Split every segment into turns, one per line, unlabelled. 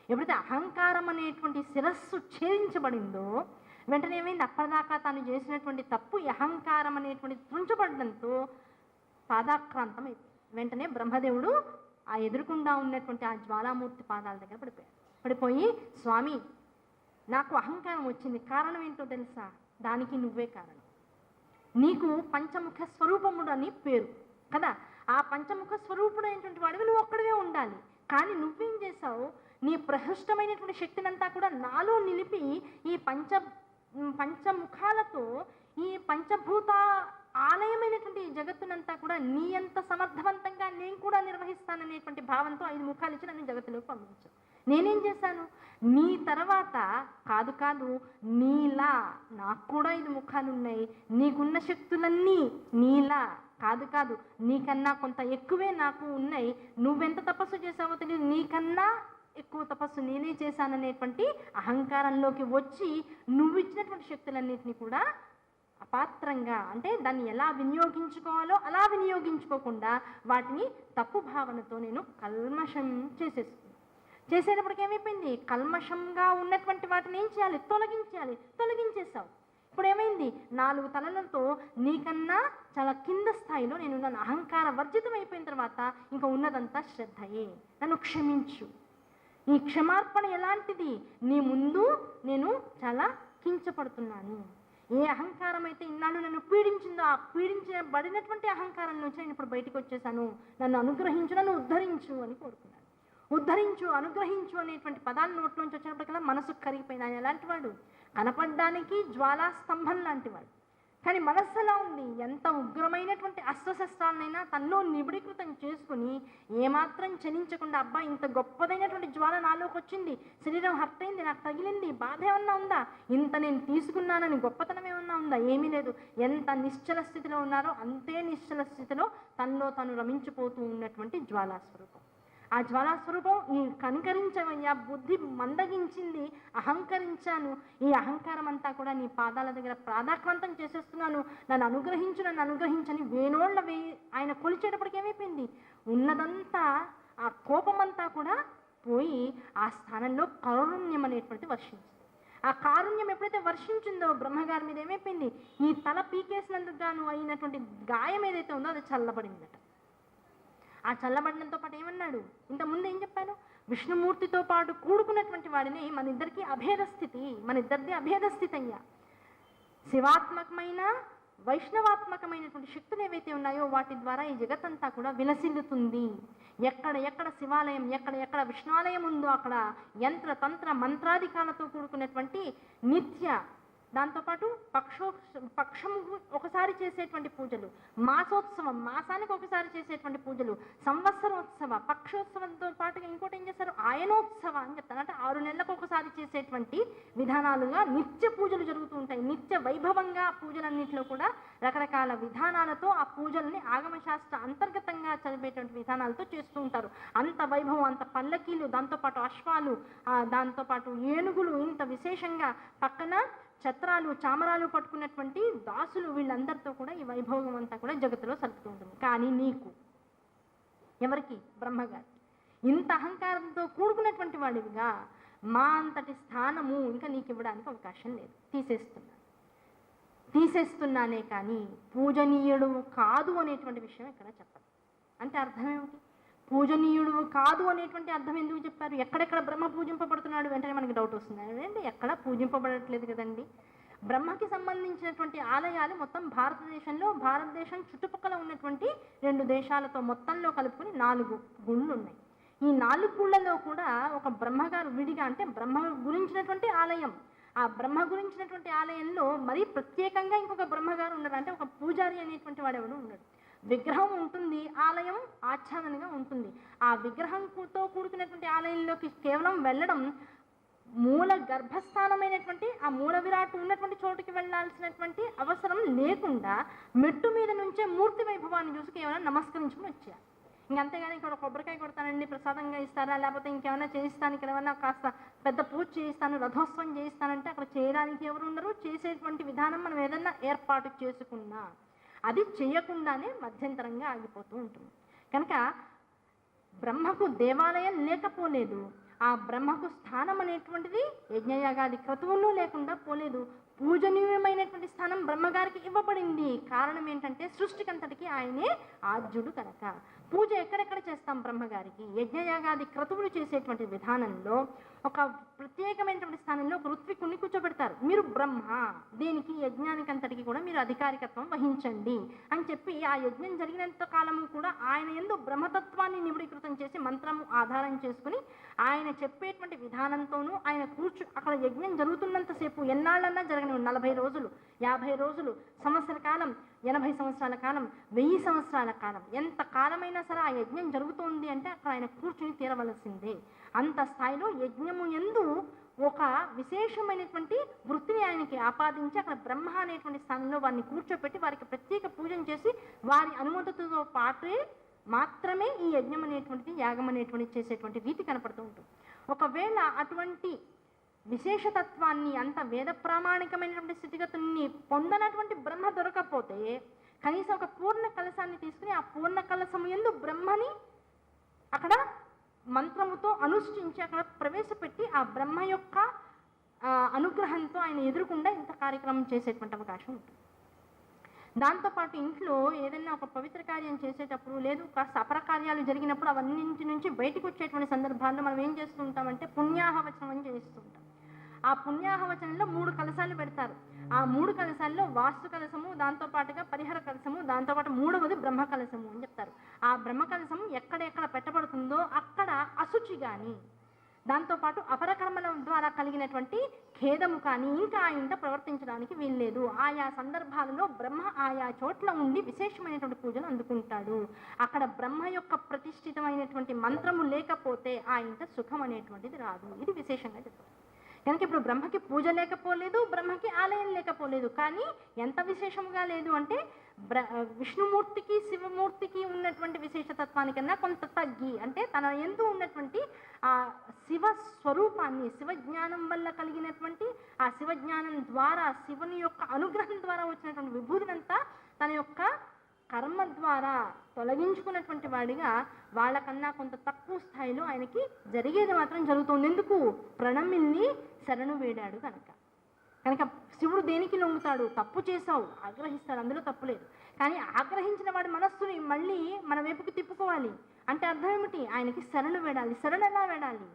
ఎప్పుడైతే అహంకారం అనేటువంటి శిరస్సు ఛేదించబడిందో వెంటనే ఏమైంది, అప్పటిదాకా తాను చేసినటువంటి తప్పు ఈ అహంకారం అనేటువంటి తుంచబడడంతో పాదాక్రాంతం అయిపోయింది. వెంటనే బ్రహ్మదేవుడు ఆ ఎదురుకుండా ఉన్నటువంటి ఆ జ్వాలామూర్తి పాదాల దగ్గర పడిపోయాడు. పడిపోయి, స్వామి నాకు అహంకారం వచ్చింది, కారణం ఏంటో తెలుసా? దానికి నువ్వే కారణం. నీకు పంచముఖ స్వరూపముడు అని పేరు కదా, ఆ పంచముఖ స్వరూపుడు అయినటువంటి వాడివి నువ్వు ఒక్కడివే ఉండాలి. కానీ నువ్వేం చేసావు, నీ ప్రహృష్టమైనటువంటి శక్తినంతా కూడా నాలో నిలిపి ఈ పంచముఖాలతో ఈ పంచభూత ఆలయమైనటువంటి ఈ జగత్తునంతా కూడా నీ అంత సమర్థవంతంగా నేను కూడా నిర్వహిస్తాననేటువంటి భావంతో 5 ముఖాలు ఇచ్చి నన్ను జగత్తులోకి పంపించావు. నేనేం చేశాను, నీ తర్వాత కాదు నీలా నాకు కూడా 5 ముఖాలు ఉన్నాయి, నీకున్న శక్తులన్నీ నీలా కాదు నీకన్నా కొంత ఎక్కువే నాకు ఉన్నాయి, నువ్వెంత తపస్సు చేసావో తెలియదు, నీకన్నా ఎక్కువ తపస్సు నేనే చేశాననేటువంటి అహంకారంలోకి వచ్చి నువ్వు ఇచ్చినటువంటి శక్తులన్నింటినీ కూడా అపాత్రంగా, అంటే దాన్ని ఎలా వినియోగించుకోవాలో అలా వినియోగించుకోకుండా వాటిని తప్పు భావనతో నేను కల్మషం చేసేటప్పటికి ఏమైపోయింది, కల్మషంగా ఉన్నటువంటి వాటిని ఏం చేయాలి, తొలగించేసావు. ఇప్పుడు ఏమైంది, 4 తలలతో నీకన్నా చాలా కింద స్థాయిలో నేను నన్ను అహంకార వర్జితం అయిపోయిన తర్వాత ఇంకా ఉన్నదంతా శ్రద్ధయే, నన్ను క్షమించు. ఈ క్షమార్పణ ఎలాంటిది, నీ ముందు నేను చాలా కించపడుతున్నాను. ఏ అహంకారం అయితే ఇన్నాళ్ళు నన్ను పీడించిందో ఆ పీడించబడినటువంటి అహంకారం నుంచి నేను ఇప్పుడు బయటకు వచ్చేసాను, నన్ను అనుగ్రహించు, నన్ను ఉద్ధరించు అని కోరుకున్నాను. ఉద్ధరించు, అనుగ్రహించు అనేటువంటి పదాలు నోట్లోంచి వచ్చినప్పటికల్లా మనసు కరిగిపోయింది. ఆయన ఎలాంటి వాడు, కనపడడానికి జ్వాలా స్తంభం లాంటి వాడు, కానీ మనస్సు ఎలా ఉంది, ఎంత ఉగ్రమైనటువంటి అస్త్రశస్త్రాలనైనా తనలో నిబిడీకృతం చేసుకుని ఏమాత్రం చలించకుండా, అబ్బా ఇంత గొప్పదైనటువంటి జ్వాల నాలోకి వచ్చింది, శరీరం హర్ట్ అయింది, నాకు తగిలింది, బాధ ఏమన్నా ఉందా, ఇంత నేను తీసుకున్నానని గొప్పతనం ఏమన్నా ఉందా, ఏమీ లేదు. ఎంత నిశ్చల స్థితిలో ఉన్నారో అంతే నిశ్చల స్థితిలో తనలో తను రమించిపోతూ ఉన్నటువంటి జ్వాలాస్వరూపం. ఆ జ్వాలాస్వరూపం ఈ కనికరించవయ్యా, బుద్ధి మందగించింది, అహంకరించాను, ఈ అహంకారం అంతా కూడా నీ పాదాల దగ్గర ప్రాదాక్రాంతం చేసేస్తున్నాను, నన్ను అనుగ్రహించని వేణోళ్ళ ఆయన కొలిచేటప్పటికి ఏమైపోయింది, ఉన్నదంతా ఆ కోపమంతా కూడా పోయి ఆ స్థానంలో కారుణ్యం అనేటువంటి వర్షించింది. ఆ కారుణ్యం ఎప్పుడైతే వర్షించిందో బ్రహ్మగారి మీద ఏమైపోయింది, ఈ తల పీకేసినందుకు గాను అయినటువంటి గాయం ఏదైతే ఉందో అది చల్లబడిందట. ఆ చల్లబడినంతో పాటు ఏమన్నాడు, ఇంతకుముందు ఏం చెప్పాను, విష్ణుమూర్తితో పాటు కూడుకున్నటువంటి వాడిని మన ఇద్దరిది అభేద స్థితి అయ్యా. శివాత్మకమైన వైష్ణవాత్మకమైనటువంటి శక్తులు ఏవైతే ఉన్నాయో వాటి ద్వారా ఈ జగత్తంతా కూడా విలసిల్లుతుంది. ఎక్కడ శివాలయం, ఎక్కడ విష్ణువాలయం ఉందో అక్కడ యంత్ర తంత్ర మంత్రాధికాలతో కూడుకున్నటువంటి నిత్య, దాంతోపాటు పక్షము ఒకసారి చేసేటువంటి పూజలు, మాసోత్సవం మాసానికి ఒకసారి చేసేటువంటి పూజలు, సంవత్సరోత్సవ పక్షోత్సవంతో పాటుగా ఇంకోటి ఏం చేస్తారు, ఆయనోత్సవ అని చెప్తారు. అంటే 6 నెలలకు ఒకసారి చేసేటువంటి విధానాలుగా నిత్య పూజలు జరుగుతూ ఉంటాయి. నిత్య వైభవంగా పూజలన్నింటిలో కూడా రకరకాల విధానాలతో ఆ పూజల్ని ఆగమశాస్త్ర అంతర్గతంగా చదివేటువంటి విధానాలతో చేస్తూ ఉంటారు. అంత వైభవం, అంత పల్లకీలు, దాంతోపాటు అశ్వాలు, దాంతోపాటు ఏనుగులు, ఇంత విశేషంగా పక్కన ఛత్రాలు చామరాలు పట్టుకున్నటువంటి దాసులు, వీళ్ళందరితో కూడా ఈ వైభవం అంతా కూడా జగత్తులో సలుపుతూ ఉంటుంది. కానీ నీకు ఎవరికి, బ్రహ్మగారి ఇంత అహంకారంతో కూడుకున్నటువంటి వాడివిగా మా అంతటి స్థానము ఇంకా నీకు ఇవ్వడానికి అవకాశం లేదు, తీసేస్తున్నానే కానీ పూజనీయుడు కాదు అనేటువంటి విషయం ఇక్కడ చెప్పాలి. అంటే అర్థం ఏమిటి, పూజనీయుడు కాదు అనేటువంటి అర్థం ఎందుకు చెప్పారు, ఎక్కడెక్కడ బ్రహ్మ పూజింపబడుతున్నాడు వెంటనే మనకి డౌట్ వస్తుంది. అంటే ఎక్కడ పూజింపబడట్లేదు కదండి. బ్రహ్మకి సంబంధించినటువంటి ఆలయాలు మొత్తం భారతదేశం చుట్టుపక్కల ఉన్నటువంటి 2 దేశాలతో మొత్తంలో కలుపుకొని 4 గుళ్ళు ఉన్నాయి. ఈ 4 గుళ్ళలో కూడా ఒక బ్రహ్మగారు విడిగా, అంటే బ్రహ్మ గురించినటువంటి ఆలయం, ఆ బ్రహ్మ గురించినటువంటి ఆలయంలో మరీ ప్రత్యేకంగా ఇంకొక బ్రహ్మగారు ఉండరు, అంటే ఒక పూజారి అనేటువంటి వాడు ఎవడు ఉండడు. విగ్రహం ఉంటుంది, ఆలయం ఆచ్ఛాదనగా ఉంటుంది. ఆ విగ్రహంతో కూడుకున్నటువంటి ఆలయంలోకి కేవలం వెళ్ళడం, మూల గర్భస్థానమైనటువంటి ఆ మూల విరాట్ ఉన్నటువంటి చోటుకి వెళ్ళాల్సినటువంటి అవసరం లేకుండా మెట్టు మీద నుంచే మూర్తి వైభవాన్ని చూసి కేవలం నమస్కరించుకుని వచ్చారు. ఇంకంతేగాని ఇక్కడ కొబ్బరికాయ కొడతానండి, ప్రసాదంగా ఇస్తారా, లేకపోతే ఇంకేమైనా చేయిస్తాను, ఇక్కడ ఏమైనా కాస్త పెద్ద పూజ చేయిస్తాను, రథోత్సవం చేయిస్తానంటే అక్కడ చేయడానికి ఎవరు ఉండరు. చేసేటువంటి విధానం మనం ఏదన్నా ఏర్పాటు చేసుకున్నా అది చేయకుండానే మధ్యంతరంగా ఆగిపోతూ ఉంటుంది. కనుక బ్రహ్మకు దేవాలయం లేకపోలేదు, ఆ బ్రహ్మకు స్థానం అనేటువంటిది యజ్ఞయాగాది క్రతువుల్లో లేకుండా పోలేదు. పూజనీయమైనటువంటి స్థానం బ్రహ్మగారికి ఇవ్వబడింది. కారణం ఏంటంటే సృష్టికంతటికి ఆయనే ఆద్యుడు కనుక. పూజ ఎక్కడెక్కడ చేస్తాం బ్రహ్మగారికి? యజ్ఞయాగాది క్రతువులు చేసేటువంటి విధానంలో ఒక ప్రత్యేకమైనటువంటి స్థానంలో ఒక ఋత్వికుణ్ణి కూర్చోబెడతారు. మీరు బ్రహ్మ, దేనికి? యజ్ఞానికి అంతటికి కూడా మీరు అధికారికత్వం వహించండి అని చెప్పి ఆ యజ్ఞం జరిగినంత కాలము కూడా ఆయన యందు బ్రహ్మతత్వాన్ని నిబిడీకృతం చేసి మంత్రము ఆధారం చేసుకుని ఆయన చెప్పేటువంటి విధానంతోనూ ఆయన అక్కడ యజ్ఞం జరుగుతున్నంతసేపు ఎన్నాళ్ళన్నా జరగని 40 రోజులు, 50 రోజులు, సంవత్సర కాలం, 80 సంవత్సరాల కాలం, 1000 సంవత్సరాల కాలం, ఎంత కాలమైనా సరే ఆ యజ్ఞం జరుగుతోంది అంటే అక్కడ ఆయన కూర్చుని తీరవలసిందే. అంత స్థాయిలో యజ్ఞము యందు ఒక విశేషమైనటువంటి వృత్తిని ఆయనకి ఆపాదించి అక్కడ బ్రహ్మ అనేటువంటి స్థానంలో వారిని కూర్చోపెట్టి వారికి ప్రత్యేక పూజను చేసి వారి అనుమతితో పాటే మాత్రమే ఈ యజ్ఞం అనేటువంటిది, యాగం అనేటువంటిది చేసేటువంటి రీతి కనపడుతూ ఉంటుంది. ఒకవేళ అటువంటి విశేషతత్వాన్ని, అంత వేద ప్రామాణికమైనటువంటి స్థితిగతుల్ని పొందనటువంటి బ్రహ్మ దొరకపోతే కనీసం ఒక పూర్ణ కలశాన్ని తీసుకుని ఆ పూర్ణ కలశము యందు బ్రహ్మని అక్కడ మంత్రముతో అనుష్ఠించి అక్కడ ప్రవేశపెట్టి ఆ బ్రహ్మ యొక్క అనుగ్రహంతో ఆయన ఎదురుకుండా ఇంత కార్యక్రమం చేసేటువంటి అవకాశం ఉంటుంది. దాంతోపాటు ఇంట్లో ఏదైనా ఒక పవిత్ర కార్యం చేసేటప్పుడు, లేదు కాస్త అపరకార్యాలు జరిగినప్పుడు అవన్నింటి నుంచి బయటకు వచ్చేటువంటి సందర్భాల్లో మనం ఏం చేస్తూ ఉంటామంటే పుణ్యాహవచనం అని చేస్తూ ఉంటాం. ఆ పుణ్యాహవచనంలో 3 కలశాలు పెడతారు. ఆ 3 కలశాల్లో వాస్తు కలశము, దాంతోపాటుగా పరిహర కలశము, దాంతోపాటు 3వది బ్రహ్మ కలశము అని చెప్తారు. ఆ బ్రహ్మ కలశము ఎక్కడెక్కడ పెట్టబడుతుందో అక్కడ అశుచి కానీ, దాంతోపాటు అపరకర్మల ద్వారా కలిగినటువంటి ఖేదము కానీ ఇంకా ఆయన ప్రవర్తించడానికి వీల్లేదు. ఆయా సందర్భాలలో బ్రహ్మ ఆయా చోట్ల ఉండి విశేషమైనటువంటి పూజలు అందుకుంటాడు. అక్కడ బ్రహ్మ యొక్క ప్రతిష్ఠితమైనటువంటి మంత్రము లేకపోతే ఆయన సుఖం అనేటువంటిది రాదు. ఇది విశేషంగా చెప్తారు. కనుక ఇప్పుడు బ్రహ్మకి పూజ లేకపోలేదు, బ్రహ్మకి ఆలయం లేకపోలేదు. కానీ ఎంత విశేషంగా లేదు అంటే విష్ణుమూర్తికి శివమూర్తికి ఉన్నటువంటి విశేషతత్వానికన్నా కొంత తగ్గి, అంటే తన యందు ఉన్నటువంటి ఆ శివ స్వరూపాన్ని, శివజ్ఞానం వల్ల కలిగినటువంటి ఆ శివజ్ఞానం ద్వారా, శివుని యొక్క అనుగ్రహం ద్వారా వచ్చినటువంటి విభూతినంతా తన యొక్క కర్మ ద్వారా తొలగించుకున్నటువంటి వాడిగా వాళ్ళకన్నా కొంత తక్కువ స్థాయిలో ఆయనకి జరిగేది మాత్రం జరుగుతుంది. ఎందుకు? ప్రణమిల్ని శరణు వేడాడు కనుక. శివుడు దేనికి లొంగుతాడు? తప్పు చేశావు, ఆగ్రహిస్తాడు, అందులో తప్పు లేదు. కానీ ఆగ్రహించిన వాడి మనస్సుని మళ్ళీ మన వైపుకి తిప్పుకోవాలి అంటే అర్థం ఏమిటి? ఆయనకి శరణు వేడాలి. శరణు ఎలా వేడాలి?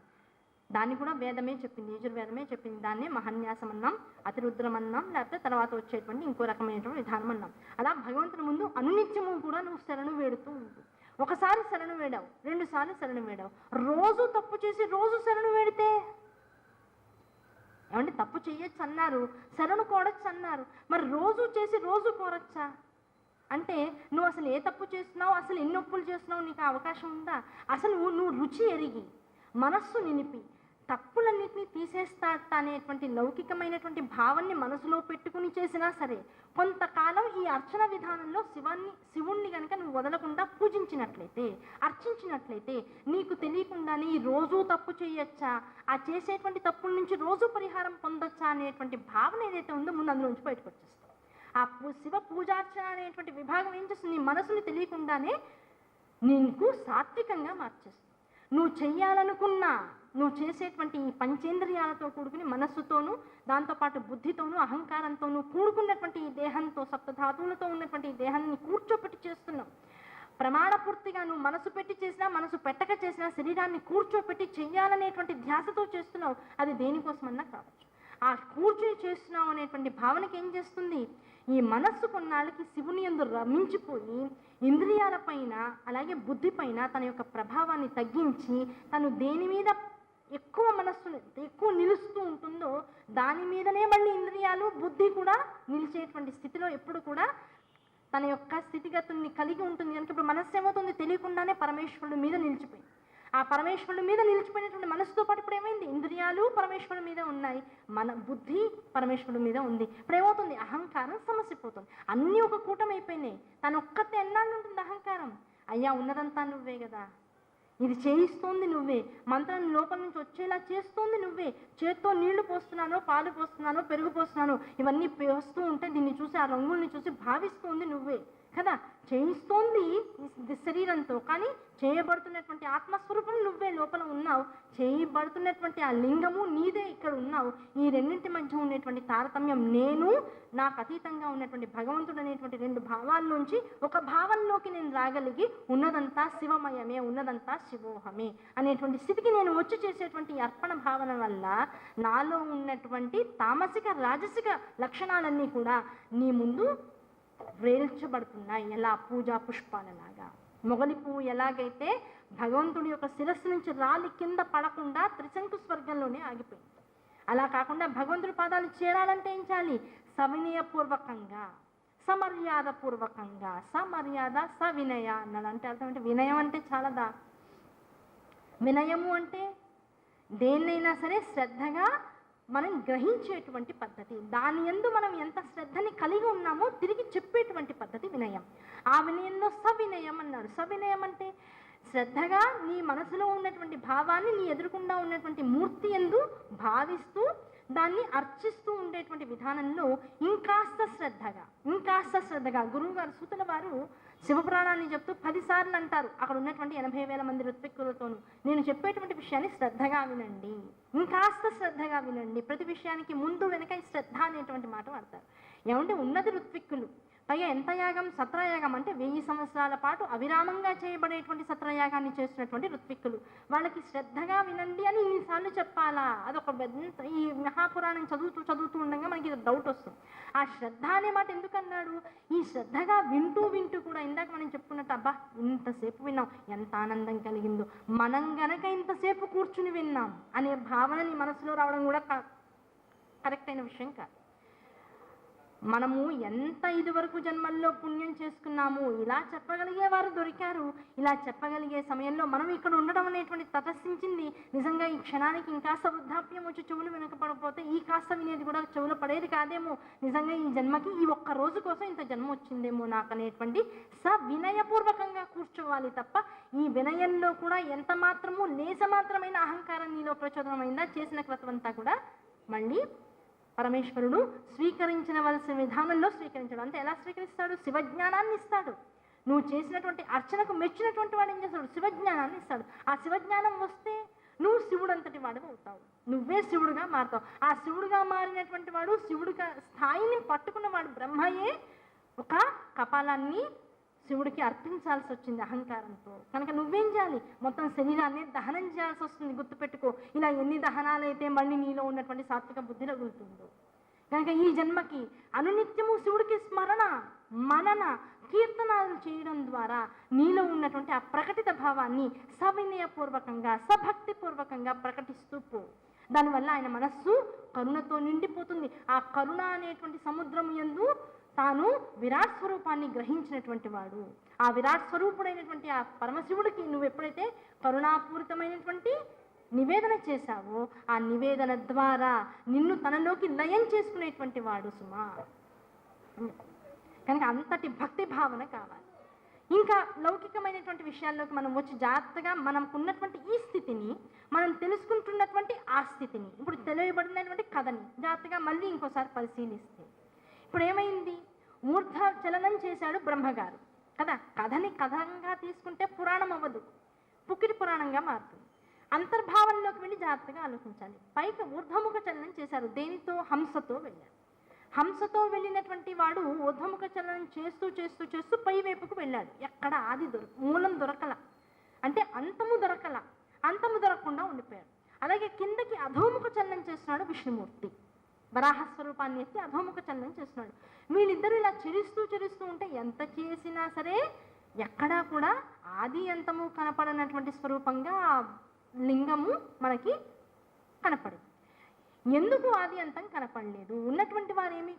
దాన్ని కూడా వేదమే చెప్పింది, యజుర్వేదమే చెప్పింది. దాన్నే మహన్యాసం అన్నాం, అతిరుద్రం అన్నాం, లేకపోతే తర్వాత వచ్చేటువంటి ఇంకో రకమైనటువంటి విధానం అన్నాం. అలా భగవంతుని ముందు అనునిత్యము కూడా నువ్వు శరణు వేడుతూ ఉండు. ఒకసారి శరణు వేడావు, 2 సార్లు శరణు వేడావు, రోజు తప్పు చేసి రోజు శరణు వేడితే ఏమంటే తప్పు చేయొచ్చు అన్నారు, శరణు కోరచ్చు అన్నారు, మరి రోజు చేసి రోజు కోరచ్చా? అంటే నువ్వు అసలు ఏ తప్పు చేస్తున్నావు, అసలు ఎన్ని ఒప్పులు చేస్తున్నావు, నీకు అవకాశం ఉందా? అసలు నువ్వు రుచి ఎరిగి మనస్సు నిలిపి తప్పులన్నింటినీ తీసేస్తాట అనేటువంటి లౌకికమైనటువంటి భావాన్ని మనసులో పెట్టుకుని చేసినా సరే కొంతకాలం ఈ అర్చన విధానంలో శివుణ్ణి కనుక నువ్వు వదలకుండా పూజించినట్లయితే, అర్చించినట్లయితే నీకు తెలియకుండానే ఈ రోజు తప్పు చేయొచ్చా, ఆ చేసేటువంటి తప్పుల నుంచి రోజు పరిహారం పొందొచ్చా అనేటువంటి భావన ఏదైతే ఉందో ముందు అందులోంచి బయటకు వచ్చేస్తాం. ఆ శివ పూజార్చన అనేటువంటి విభాగం ఏం చేస్తుంది? నీ మనసుని తెలియకుండానే నీకు సాత్వికంగా మార్చేస్తుంది. నువ్వు చెయ్యాలనుకున్నా నువ్వు చేసేటువంటి ఈ పంచేంద్రియాలతో కూడుకుని మనస్సుతోనూ, దాంతోపాటు బుద్ధితోనూ, అహంకారంతోనూ కూడుకున్నటువంటి ఈ దేహంతో, సప్తధాతువులతో ఉన్నటువంటి ఈ దేహాన్ని కూర్చోపెట్టి చేస్తున్నావు. ప్రమాణపూర్తిగా నువ్వు మనసు పెట్టి చేసినా, మనసు పెట్టక చేసినా శరీరాన్ని కూర్చోపెట్టి చెయ్యాలనేటువంటి ధ్యాసతో చేస్తున్నావు. అది దేనికోసమన్నా కావచ్చు. ఆ కూర్చుని చేస్తున్నావు అనేటువంటి భావనకి ఏం చేస్తుంది? ఈ మనస్సు కొన్నాళ్ళకి శివుని యందు రమించిపోయి ఇంద్రియాలపైన అలాగే బుద్ధిపైన తన యొక్క ప్రభావాన్ని తగ్గించి తను దేని మీద ఎక్కువ మనస్సును ఎక్కువ నిలుస్తూ ఉంటుందో దాని మీదనే మళ్ళీ ఇంద్రియాలు, బుద్ధి కూడా నిలిచేటువంటి స్థితిలో ఎప్పుడు కూడా తన యొక్క స్థితిగతుల్ని కలిగి ఉంటుంది. కనుక ఇప్పుడు మనస్సు ఏమవుతుంది? తెలియకుండానే పరమేశ్వరుడి మీద నిలిచిపోయింది. ఆ పరమేశ్వరుడి మీద నిలిచిపోయినటువంటి మనసుతో పాటు ఇప్పుడు ఏమైంది? ఇంద్రియాలు పరమేశ్వరుడి మీద ఉన్నాయి, మన బుద్ధి పరమేశ్వరుడి మీద ఉంది. ఇప్పుడు ఏమవుతుంది? అహంకారం సమసిపోతుంది. అన్నీ ఒక కూటమి అయిపోయినాయి. తను ఒక్కతే ఎన్నాళ్ళు ఉంటుంది అహంకారం? అయ్యా ఉన్నదంతా నువ్వే కదా, ఇది చేయిస్తోంది నువ్వే, మంత్రం లోపల నుంచి వచ్చేలా చేస్తోంది నువ్వే, చేత్తో నీళ్లు పోస్తున్నానో, పాలు పోస్తున్నానో, పెరుగు పోస్తున్నానో, ఇవన్నీ పోస్తూ ఉంటే దీన్ని చూసి, ఆ రంగుల్ని చూసి భావిస్తోంది నువ్వే. కదా. చేయిస్తోంది ఈ శరీరంతో, కానీ చేయబడుతున్నటువంటి ఆత్మస్వరూపం నువ్వే లోపల ఉన్నావు. చేయబడుతున్నటువంటి ఆ లింగము నీదే ఇక్కడ ఉన్నావు. ఈ రెండింటి మధ్య ఉన్నటువంటి తారతమ్యం, నేను నాకు అతీతంగా ఉన్నటువంటి భగవంతుడు అనేటువంటి రెండు భావాల్లోంచి ఒక భావంలోకి నేను రాగలిగి ఉన్నదంతా శివమయమే, ఉన్నదంతా శివోహమే అనేటువంటి స్థితికి నేను వచ్చి చేసేటువంటి అర్పణ భావన వల్ల నాలో ఉన్నటువంటి తామసిక రాజసిక లక్షణాలన్నీ కూడా నీ ముందు వేల్చబడుతున్నాయి. ఎలా పూజా పుష్పాలలాగా. మొగలి పువ్వు ఎలాగైతే భగవంతుడి యొక్క శిరస్సు నుంచి రాలి కింద పడకుండా త్రిశంకు స్వర్గంలోనే ఆగిపోయింది, అలా కాకుండా భగవంతుడి పాదాలు చేరాలంటే ఏం చేయాలి? సవినయపూర్వకంగా, సమర్యాద పూర్వకంగా. సమర్యాద సవినయ అన్నాడు. అంటే అర్థం అంటే వినయం అంటే చాలాదా. వినయము అంటే దేన్నైనా సరే శ్రద్ధగా మనం గ్రహించేటువంటి పద్ధతి, దాని యందు మనం ఎంత శ్రద్ధని కలిగి ఉన్నామో తిరిగి చెప్పేటువంటి పద్ధతి వినయం. ఆ వినయంలో సవినయం అన్నాడు. సవినయం అంటే శ్రద్ధగా నీ మనసులో ఉన్నటువంటి భావాన్ని నీ ఎదురుకుండా ఉన్నటువంటి మూర్తి యందు భావిస్తూ దాన్ని అర్చిస్తూ ఉండేటువంటి విధానంలో ఇంకాస్త శ్రద్ధగా గురువుగారు సూతుల వారు శివపురాణాన్ని చెప్తూ 10 సార్లు అంటారు అక్కడ ఉన్నటువంటి 80,000 మంది ఋత్విక్కులతోనూ, నేను చెప్పేటువంటి విషయాన్ని శ్రద్ధగా వినండి, ఇంకాస్త శ్రద్ధగా వినండి. ప్రతి విషయానికి ముందు వెనక ఈ శ్రద్ధ అనేటువంటి మాట వాడతారు. ఏమంటే ఉన్నది ఋత్విక్కులు, పైగా ఎంత యాగం? సత్రయాగం. అంటే 1000 సంవత్సరాల పాటు అవిరామంగా చేయబడేటువంటి సత్రయాగాన్ని చేస్తున్నటువంటి ఋత్విక్కులు. వాళ్ళకి శ్రద్ధగా వినండి అని ఇన్నిసార్లు చెప్పాలా? అదొక ఈ మహాపురాణం చదువుతూ ఉండగా మనకి డౌట్ వస్తుంది. ఆ శ్రద్ధ అనే మాట ఎందుకన్నాడు? ఈ శ్రద్ధగా వింటూ కూడా ఇందాక మనం చెప్పుకున్నట్టు, అబ్బా ఇంతసేపు విన్నాం, ఎంత ఆనందం కలిగిందో, మనం గనక ఇంతసేపు కూర్చుని విన్నాం అనే భావన నీ మనసులో రావడం కూడా కరెక్ట్ అయిన విషయం కాదు. మనము ఎంత ఇదివరకు జన్మల్లో పుణ్యం చేసుకున్నాము, ఇలా చెప్పగలిగే వారు దొరికారు. ఇలా చెప్పగలిగే సమయంలో మనం ఇక్కడ ఉండడం అనేటువంటి తటస్థించింది. నిజంగా ఈ క్షణానికి ఇంకాస్త వృద్ధాప్యం వచ్చి చెవులు వెనకపడకపోతే ఈ కాస్త వినేది కూడా చెవులు పడేది కాదేమో. నిజంగా ఈ జన్మకి ఈ ఒక్క రోజు కోసం ఇంత జన్మ వచ్చిందేమో నాకు అనేటువంటి వినయపూర్వకంగా కూర్చోవాలి తప్ప, ఈ వినయంలో కూడా ఎంత మాత్రము లేసమాత్రమైన అహంకారం నీలో ప్రచోదనమైందా చేసిన క్రతమంతా కూడా మళ్ళీ పరమేశ్వరుడు స్వీకరించవలసిన విధానంలో స్వీకరించడం. అంటే ఎలా స్వీకరిస్తాడు? శివజ్ఞానాన్ని ఇస్తాడు. నువ్వు చేసినటువంటి అర్చనకు మెచ్చినటువంటి వాడు ఏం చేస్తాడు? శివజ్ఞానాన్ని ఇస్తాడు. ఆ శివజ్ఞానం వస్తే నువ్వు శివుడు అంతటి వాడు అవుతావు, నువ్వే శివుడుగా మారుతావు. ఆ శివుడుగా మారినటువంటి వాడు, శివుడిగా స్థాయిని పట్టుకున్నవాడు బ్రహ్మయే ఒక కపాలాన్ని శివుడికి అర్పించాల్సి వచ్చింది అహంకారంతో. కనుక నువ్వేం చేయాలి? మొత్తం శరీరాన్ని దహనం చేయాల్సి వస్తుంది. గుర్తుపెట్టుకో, ఇలా ఎన్ని దహనాలైతే మళ్ళీ నీలో ఉన్నటువంటి సాత్విక బుద్ధి రగులుతుందో. కనుక ఈ జన్మకి అనునిత్యము శివుడికి స్మరణ, మనన, కీర్తనాలు చేయడం ద్వారా నీలో ఉన్నటువంటి ఆ ప్రకటిత భావాన్ని సవినయపూర్వకంగా, సభక్తిపూర్వకంగా ప్రకటిస్తూ పో. దానివల్ల ఆయన మనస్సు కరుణతో నిండిపోతుంది. ఆ కరుణ అనేటువంటి సముద్రం యందు తాను విరాట్ స్వరూపాన్ని గ్రహించినటువంటి వాడు. ఆ విరాట్ స్వరూపుడైనటువంటి ఆ పరమశివుడికి నువ్వు ఎప్పుడైతే కరుణాపూరితమైనటువంటి నివేదన చేశావో, ఆ నివేదన ద్వారా నిన్ను తనలోకి లయం చేసుకునేటువంటి వాడు సుమా. కనుక అంతటి భక్తి భావన కావాలి. ఇంకా లౌకికమైనటువంటి విషయాల్లోకి మనం వచ్చి జాగ్రత్తగా మనకున్నటువంటి ఈ స్థితిని, మనం తెలుసుకుంటున్నటువంటి ఆ స్థితిని, ఇప్పుడు తెలియబడినటువంటి కథని జాగ్రత్తగా మళ్ళీ ఇంకోసారి పరిశీలిస్తే ఇప్పుడు ఏమైంది? ఊర్ధ చలనం చేశాడు బ్రహ్మగారు కదా. కథని కథంగా తీసుకుంటే పురాణం అవ్వదు, పుక్కిడి పురాణంగా మారుతుంది. అంతర్భావంలోకి వెళ్ళి జాగ్రత్తగా ఆలోచించాలి. పైకి ఊర్ధముఖ చలనం చేశారు. దేనితో? హంసతో వెళ్ళారు. హంసతో వెళ్ళినటువంటి వాడు ఊర్ధముఖ చలనం చేస్తూ పై వైపుకు వెళ్ళాడు. ఎక్కడ ఆది మూలం దొరకల, అంటే అంతము దొరకల, అంతము దొరకకుండా ఉండిపోయాడు. అలాగే కిందకి అధోముఖ చలనం చేస్తున్నాడు విష్ణుమూర్తి. వరాహస్వరూపాన్ని ఎత్తి అధోముఖ చలనం చేస్తున్నాడు. వీళ్ళిద్దరూ ఇలా చెరుస్తూ ఉంటే ఎంత చేసినా సరే ఎక్కడా కూడా ఆది అంతము కనపడనటువంటి స్వరూపంగా లింగము మనకి కనపడదు. ఎందుకు ఆది అంతం కనపడలేదు? ఉన్నటువంటి వారేమి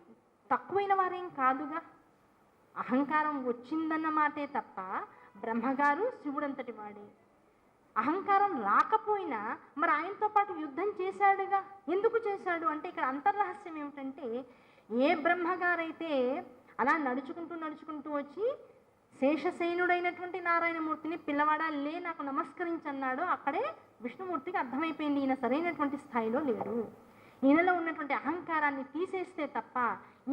తక్కువైన వారేం కాదుగా. అహంకారం వచ్చిందన్న మాటే తప్ప బ్రహ్మగారు శివుడంతటి వాడే. అహంకారం రాకపోయినా మరి ఆయనతో పాటు యుద్ధం చేశాడుగా. ఎందుకు చేశాడు అంటే ఇక్కడ అంతర్రహస్యం ఏమిటంటే, ఏ బ్రహ్మగారైతే అలా నడుచుకుంటూ వచ్చి శేషసేనుడైనటువంటి నారాయణమూర్తిని పిల్లవాడా లే నాకు నమస్కరించన్నాడో అక్కడే విష్ణుమూర్తికి అర్థమైపోయింది ఈయన సరైనటువంటి స్థాయిలో లేడు. ఈయనలో ఉన్నటువంటి అహంకారాన్ని తీసేస్తే తప్ప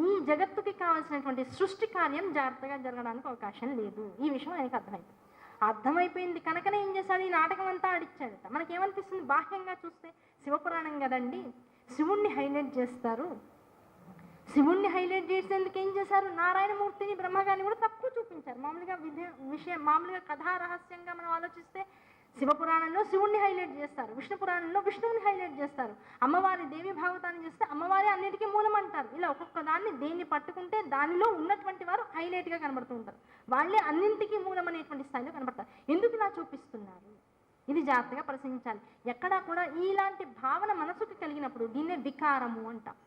ఈ జగత్తుకి కావాల్సినటువంటి సృష్టి కార్యం జాగ్రత్తగా జరగడానికి అవకాశం లేదు. ఈ విషయం ఆయనకు అర్థమైపోయింది కనుకనే ఏం చేశాడు, ఈ నాటకం అంతా ఆడిచ్చాడట. మనకేమనిపిస్తుంది బాహ్యంగా చూస్తే, శివపురాణం కదండి, శివుణ్ణి హైలైట్ చేస్తారు. శివుణ్ణి హైలైట్ చేసేందుకు ఏం చేశారు, నారాయణమూర్తిని బ్రహ్మగారిని కూడా తక్కువ చూపించారు. మామూలుగా కథా రహస్యంగా మనం ఆలోచిస్తే శివపురాణంలో శివుణ్ణి హైలైట్ చేస్తారు, విష్ణు పురాణంలో విష్ణువుని హైలైట్ చేస్తారు, అమ్మవారి దేవి భాగవతాన్ని చేస్తే అమ్మవారి అన్నిటికీ మూలం అంటారు. ఇలా ఒక్కొక్క దాన్ని దేన్ని పట్టుకుంటే దానిలో ఉన్నటువంటి వారు హైలైట్గా కనబడుతూ ఉంటారు. వాళ్ళే అన్నింటికీ మూలం అనేటువంటి స్థాయిలో కనబడతారు. ఎందుకు ఇలా చూపిస్తున్నారు, ఇది జాగ్రత్తగా పరిశీలించాలి. ఎక్కడా కూడా ఇలాంటి భావన మనసుకు కలిగినప్పుడు దీన్నే వికారము అంటాం.